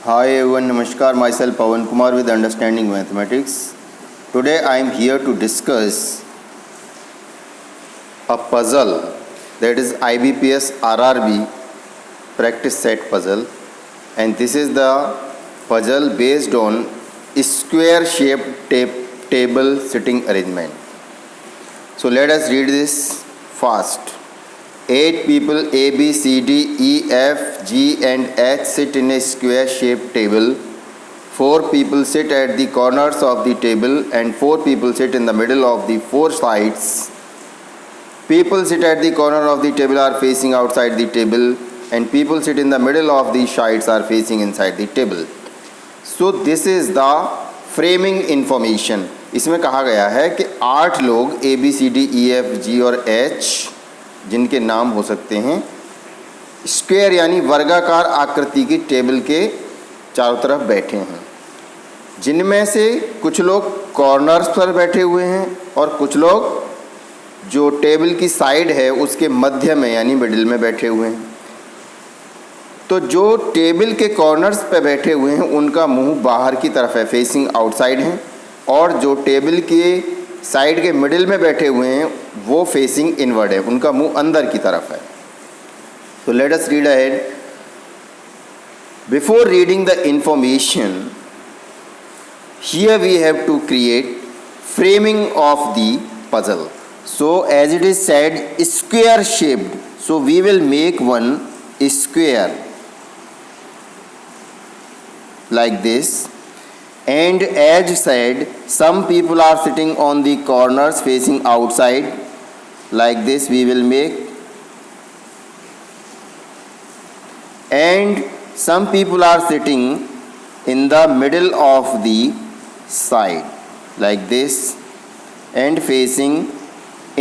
Hi everyone, Namaskar. Myself Pawan Kumar with Understanding Mathematics. Today I am here to discuss a puzzle, that is IBPS RRB practice set puzzle, and this is the puzzle based on square shaped table sitting arrangement. So let us read this fast. 8 people A, B, C, D, E, F, G and H sit in a square shaped table. 4 people sit at the corners of the table and 4 people sit in the middle of the 4 sides. People sit at the corner of the table are facing outside the table and people sit in the middle of the sides are facing inside the table. So this is the framing information. इसमें कहा गया है कि 8 लोग A, B, C, D, E, F, G और H जिनके नाम हो सकते हैं स्क्वायर यानी वर्गाकार आकृति की टेबल के चारों तरफ बैठे हैं, जिनमें से कुछ लोग कॉर्नर्स पर बैठे हुए हैं और कुछ लोग जो टेबल की साइड है उसके मध्य में यानी मिडिल में बैठे हुए हैं। तो जो टेबल के कॉर्नर्स पर बैठे हुए हैं उनका मुंह बाहर की तरफ है, फेसिंग आउटसाइड हैं, और जो टेबल के साइड के मिडिल में बैठे हुए हैं वो फेसिंग इनवर्ड है, उनका मुंह अंदर की तरफ है। तो let us read ahead. Before reading the information here we have to create framing of the puzzle. So as it is said square shaped, so we will make one square like this. And as said, some people are sitting on the corners facing outside like this we will make, and some people are sitting in the middle of the side like this and facing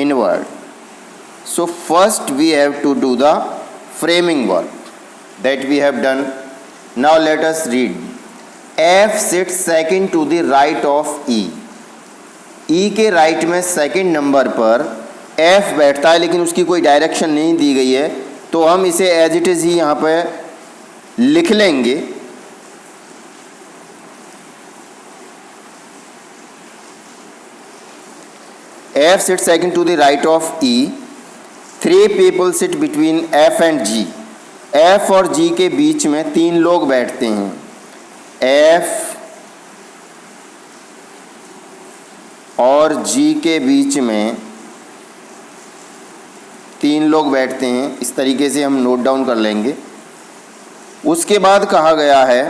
inward. So first we have to do the framing work that we have done. Now let us read. F sits second to the right of E. E के right में second number पर F बैठता है, लेकिन उसकी कोई direction नहीं दी गई है, तो हम इसे एज इट इज़ ही यहाँ पे लिख लेंगे। F sits second to the right of E. 3 people sit between F and G. F और G के बीच में 3 लोग बैठते हैं। F और G के बीच में 3 लोग बैठते हैं, इस तरीके से हम नोट डाउन कर लेंगे। उसके बाद कहा गया है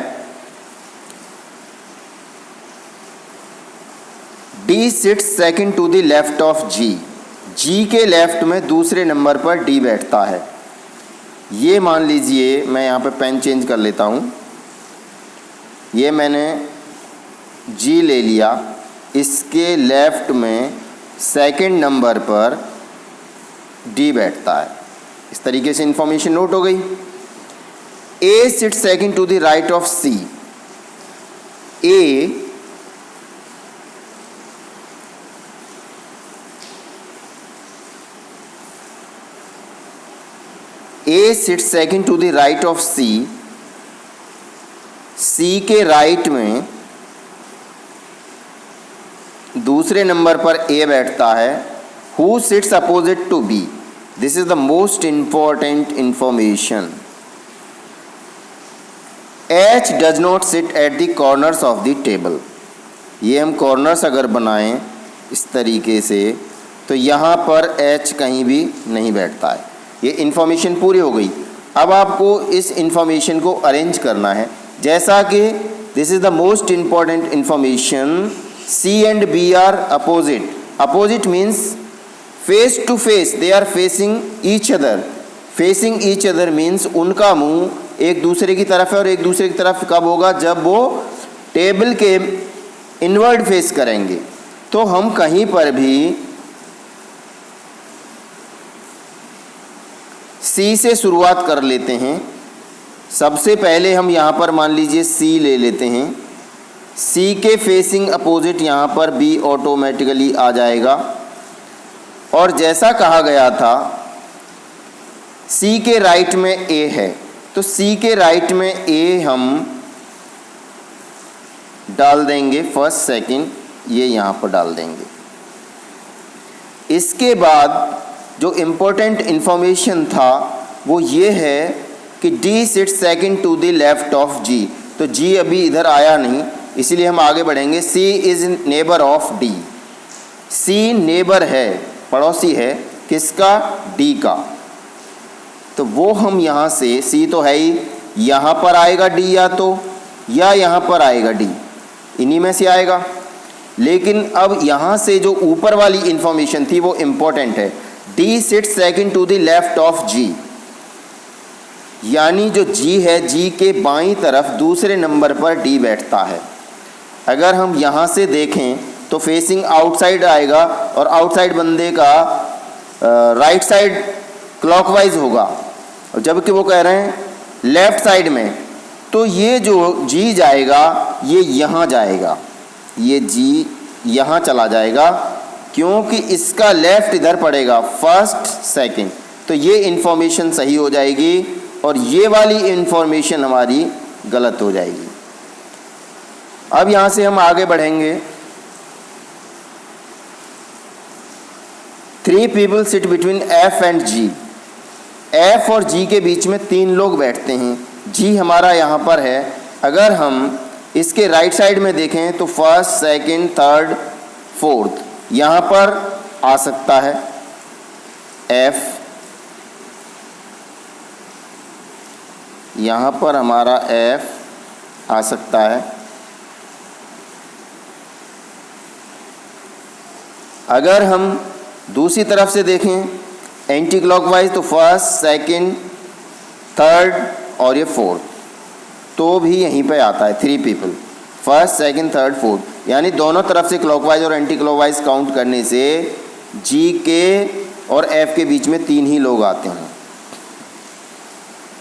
D sits second to the left of G. G के लेफ्ट में दूसरे नंबर पर D बैठता है। ये मान लीजिए, मैं यहाँ पे पेन चेंज कर लेता हूँ, ये मैंने G ले लिया, इसके लेफ्ट में सेकंड नंबर पर D बैठता है। इस तरीके से इंफॉर्मेशन नोट हो गई। A sits second to the right of C. A sits second to the right of C. C के राइट में दूसरे नंबर पर A बैठता है। Who sits opposite to B? This is the most important information. H does not sit at the corners of the table. ये हम corners अगर बनाएं इस तरीके से तो यहाँ पर H कहीं भी नहीं बैठता है। ये इंफॉर्मेशन पूरी हो गई। अब आपको इस इंफॉर्मेशन को अरेंज करना है, जैसा कि this is the most important information. C and B are opposite. Opposite means face to face, they are facing each other. Facing each other means उनका मुंह एक दूसरे की तरफ है, और एक दूसरे की तरफ कब होगा? जब वो टेबल के इनवर्ड फेस करेंगे। तो हम कहीं पर भी C से शुरुआत कर लेते हैं। सबसे पहले हम यहाँ पर मान लीजिए C ले लेते हैं। C के फेसिंग अपोजिट यहाँ पर B ऑटोमेटिकली आ जाएगा, और जैसा कहा गया था C के राइट में A है, तो C के राइट में A हम डाल देंगे फर्स्ट सेकंड, ये यहाँ पर डाल देंगे। इसके बाद जो इम्पोर्टेंट इन्फॉर्मेशन था वो ये है कि D sit second to the left of G, तो G अभी इधर आया नहीं, इसलिए हम आगे बढ़ेंगे। C is neighbour of D, C neighbour है, पड़ोसी है किसका? D का। तो वो हम यहाँ से, C तो है ही, यहाँ पर आएगा D या यहाँ पर आएगा D, इन्हीं में से आएगा। लेकिन अब यहाँ से जो ऊपर वाली इंफॉर्मेशन थी वो इम्पोर्टेंट है। D sit second to the left of G, यानी जो G है, G के बाईं तरफ दूसरे नंबर पर D बैठता है। अगर हम यहाँ से देखें तो फेसिंग आउटसाइड आएगा और आउटसाइड बंदे का राइट साइड क्लॉकवाइज होगा, और जबकि वो कह रहे हैं लेफ्ट साइड में, तो ये जो G जाएगा ये यहाँ जाएगा, ये G यहाँ चला जाएगा, क्योंकि इसका लेफ्ट इधर पड़ेगा फर्स्ट सेकंड, तो ये इन्फॉर्मेशन सही हो जाएगी और ये वाली इन्फॉर्मेशन हमारी गलत हो जाएगी। अब यहाँ से हम आगे बढ़ेंगे। 3 people sit between F and G, F और G के बीच में 3 लोग बैठते हैं। G हमारा यहाँ पर है। अगर हम इसके राइट साइड में देखें तो फर्स्ट सेकंड थर्ड फोर्थ यहाँ पर आ सकता है F, यहाँ पर हमारा F आ सकता है। अगर हम दूसरी तरफ से देखें एंटी क्लॉकवाइज तो फर्स्ट सेकंड थर्ड और ये फोर्थ, तो भी यहीं पे आता है 3 people, first second third fourth, यानी दोनों तरफ से क्लॉकवाइज और एंटी क्लॉकवाइज काउंट करने से G के और F के बीच में 3 ही लोग आते हैं।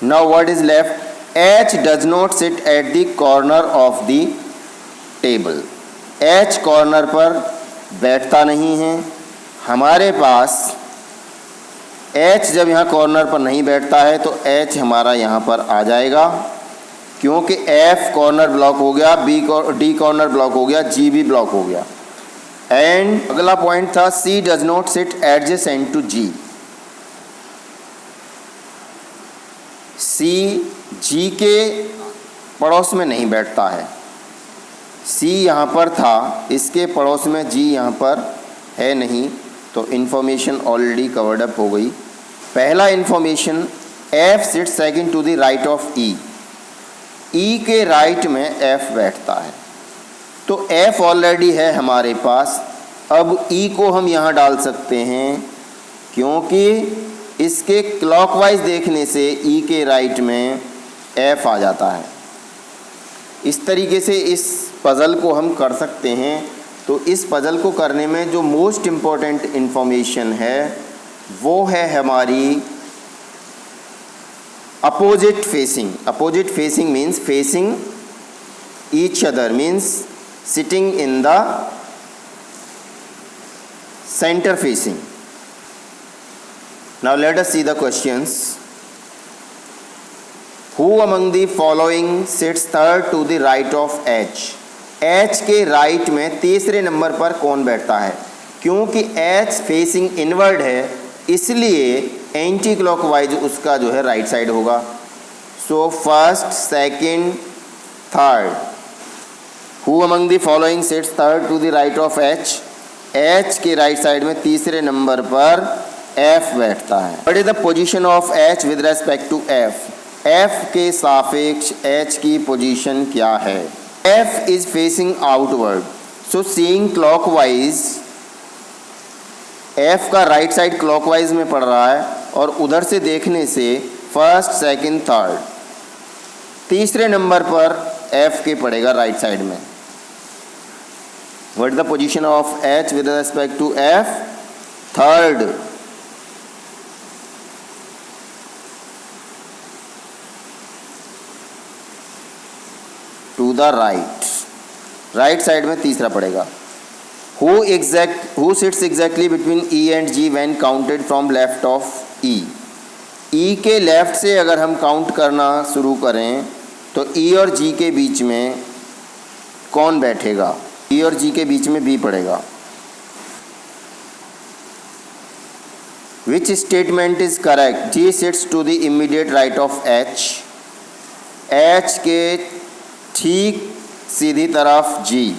Now what is left? H does not sit at the corner of the table, H corner पर बैठता नहीं है। हमारे पास H जब यहाँ कॉर्नर पर नहीं बैठता है तो H हमारा यहाँ पर आ जाएगा, क्योंकि F कॉर्नर ब्लॉक हो गया, D कॉर्नर ब्लॉक हो गया, G भी ब्लॉक हो गया। एंड अगला पॉइंट था C does not sit adjacent to G, C G के पड़ोस में नहीं बैठता है। C यहाँ पर था, इसके पड़ोस में G यहाँ पर है नहीं, तो इन्फॉर्मेशन ऑलरेडी कवर्ड अप हो गई। पहला information F sit second to the right of E, E के राइट में F बैठता है, तो F ऑलरेडी है हमारे पास। अब E को हम यहाँ डाल सकते हैं, क्योंकि इसके क्लॉकवाइज देखने से E के राइट में F आ जाता है। इस तरीके से इस पज़ल को हम कर सकते हैं। तो इस पज़ल को करने में जो मोस्ट इम्पॉर्टेंट इन्फॉर्मेशन है वो है हमारी opposite facing. Opposite facing means facing each other, means sitting in the centre facing. Now let us see the questions. Who among the following sits third to the right of H? H के right में तीसरे number पर कौन बैठता है? क्योंकि H facing inward है, इसलिए एंटी क्लॉकवाइज उसका जो है राइट साइड होगा। So first second third, Who among the following sits third to the right of H? H के राइट साइड में तीसरे नंबर पर F बैठता है। What is the position of H with respect to F? F के सापेक्ष H की position क्या है? F is facing outward, so seeing clockwise, F का राइट साइड क्लॉकवाइज में पड़ रहा है और उधर से देखने से फर्स्ट सेकंड थर्ड तीसरे नंबर पर F के पड़ेगा राइट साइड में। What is the position of H with respect to F? Third. To the right, right side में तीसरा पड़ेगा। Who sits exactly between E and G when counted from left of E? E के left से अगर हम count करना शुरू करें तो E और G के बीच में कौन बैठेगा? बी और जी के बीच में बी पड़ेगा। Which statement is correct? G sits to the immediate right of H. H के ठीक सीधी तरफ जी।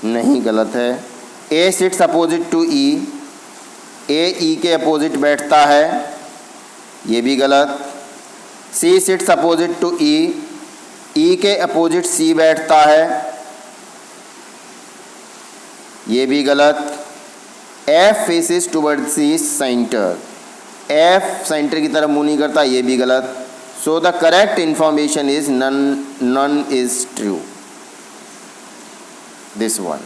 नहीं, गलत है। A sits opposite to E. A E के अपोजिट बैठता है, ये भी गलत। C sits opposite to E. E के अपोजिट सी बैठता है, ये भी गलत। F faces towards the centre. F centre की तरफ मुंह नहीं करता, ये भी गलत। So the correct information is none is true, this one.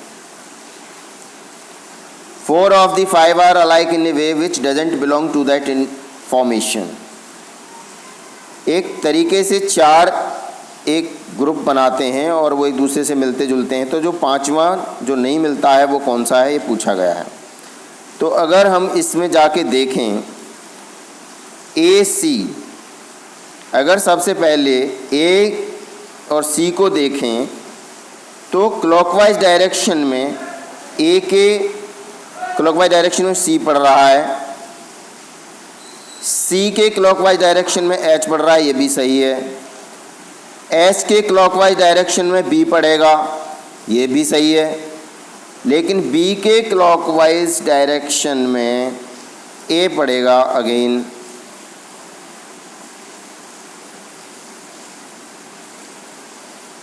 4 of the 5 are alike in a way which doesn't belong to that information. एक तरीके से 4 एक ग्रुप बनाते हैं और वो एक दूसरे से मिलते जुलते हैं, तो जो 5वां जो नहीं मिलता है वो कौन सा है, ये पूछा गया है। तो अगर हम इसमें जाके देखें ए सी, अगर सबसे पहले ए और सी को देखें तो क्लॉकवाइज डायरेक्शन में ए के क्लॉकवाइज डायरेक्शन में सी पढ़ रहा है, सी के क्लॉकवाइज डायरेक्शन में एच पढ़ रहा है, ये भी सही है। एच के क्लॉकवाइज डायरेक्शन में बी पढ़ेगा, ये भी सही है। लेकिन बी के क्लॉकवाइज डायरेक्शन में ए पढ़ेगा अगेन।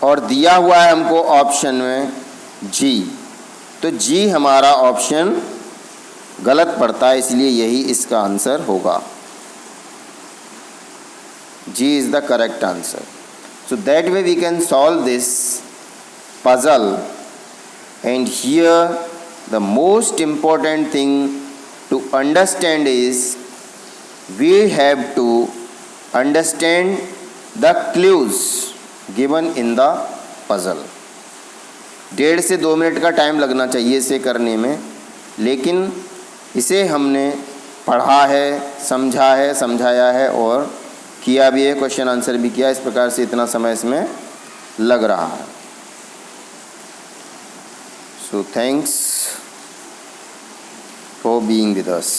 और दिया हुआ है हमको ऑप्शन में जी, तो जी हमारा ऑप्शन गलत पड़ता है, इसलिए यही इसका आंसर होगा। G is the correct answer. So that way we can solve this puzzle, and here the most important thing to understand is we have to understand the clues given in the puzzle. 1.5 से 2 minute का time लगना चाहिए इसे करने में, लेकिन इसे हमने पढ़ा है, समझा है, समझाया है और किया भी है, क्वेश्चन आंसर भी किया। इस प्रकार से इतना समय इसमें लग रहा है। So thanks for being with us.